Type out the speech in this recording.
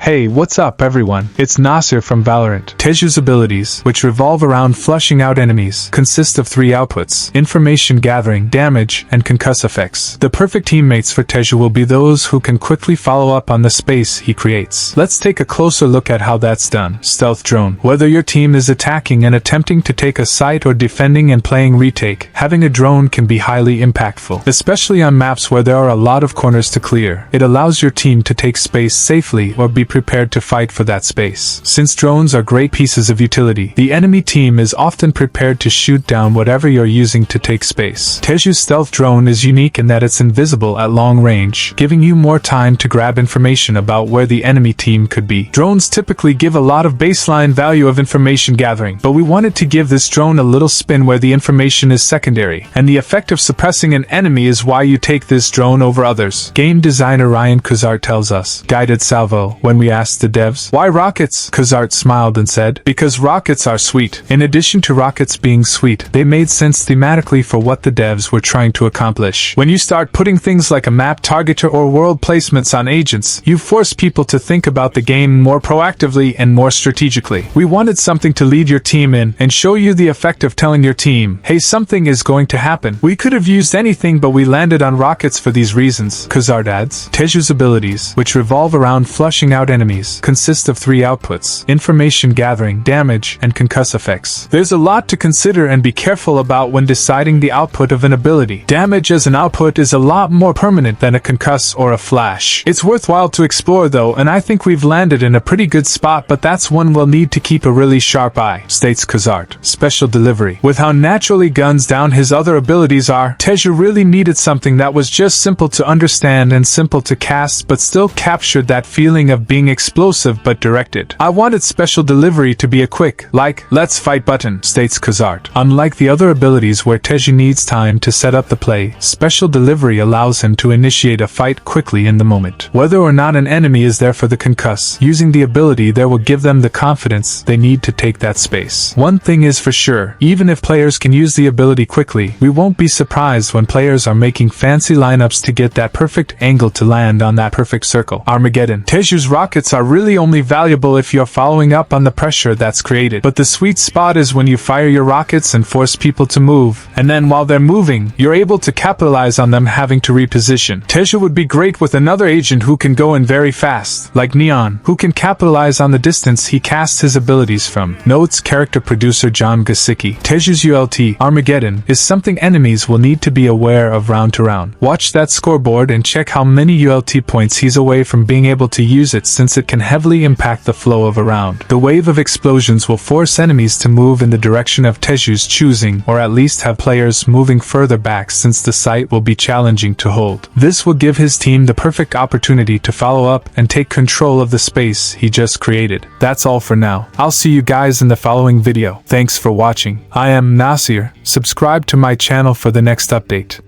Hey, what's up everyone? It's Nasir from VALORANT. Tejo's abilities, which revolve around flushing out enemies, consist of 3 outputs: information gathering, damage, and concuss effects. The perfect teammates for Tejo will be those who can quickly follow up on the space he creates. Let's take a closer look at how that's done. Stealth drone. Whether your team is attacking and attempting to take a site or defending and playing retake, having a drone can be highly impactful, especially on maps where there are a lot of corners to clear. It allows your team to take space safely or be prepared to fight for that space. Since drones are great pieces of utility, the enemy team is often prepared to shoot down whatever you're using to take space. Tejo's stealth drone is unique in that it's invisible at long range, giving you more time to grab information about where the enemy team could be. Drones typically give a lot of baseline value of information gathering, but we wanted to give this drone a little spin where the information is secondary, and the effect of suppressing an enemy is why you take this drone over others. Game designer 𝐊𝐞𝐞𝐩 tells us, guided Salvo, when we asked the devs, why rockets? 𝐊𝐞𝐞𝐩 smiled and said, because rockets are sweet. In addition to rockets being sweet, they made sense thematically for what the devs were trying to accomplish. When you start putting things like a map targeter or world placements on agents, you force people to think about the game more proactively and more strategically. We wanted something to lead your team in and show you the effect of telling your team, hey, something is going to happen. We could have used anything, but we landed on rockets for these reasons. 𝐊𝐞𝐲 adds, Tejo's abilities, which revolve around flushing out enemies, consist of 3 outputs: information gathering, damage, and concuss effects. There's a lot to consider and be careful about when deciding the output of an ability. Damage as an output is a lot more permanent than a concuss or a flash. It's worthwhile to explore though, and I think we've landed in a pretty good spot, but that's one we'll need to keep a really sharp eye, states 𝐊𝐞𝐲. Special delivery. With how naturally guns down his other abilities are, Tejo really needed something that was just simple to understand and simple to cast, but still captured that feeling of being explosive but directed. I wanted special delivery to be a quick, like, let's fight button, states 𝐊𝐞𝐲. Unlike the other abilities where Tejo needs time to set up the play, special delivery allows him to initiate a fight quickly in the moment. Whether or not an enemy is there for the concuss, using the ability there will give them the confidence they need to take that space. One thing is for sure, even if players can use the ability quickly, we won't be surprised when players are making fancy lineups to get that perfect angle to land on that perfect circle. Armageddon. Tejo's rockets are really only valuable if you're following up on the pressure that's created, but the sweet spot is when you fire your rockets and force people to move, and then while they're moving, you're able to capitalize on them having to reposition. Tejo would be great with another agent who can go in very fast, like Neon, who can capitalize on the distance he casts his abilities from. Notes character producer John Gasicki. Tejo's ult, Armageddon, is something enemies will need to be aware of round to round. Watch that scoreboard and check how many ult points he's away from being able to use it, since it can heavily impact the flow of a round. The wave of explosions will force enemies to move in the direction of Tejo's choosing, or at least have players moving further back since the site will be challenging to hold. This will give his team the perfect opportunity to follow up and take control of the space he just created. That's all for now. I'll see you guys in the following video. Thanks for watching. I am Nasir. Subscribe to my channel for the next update.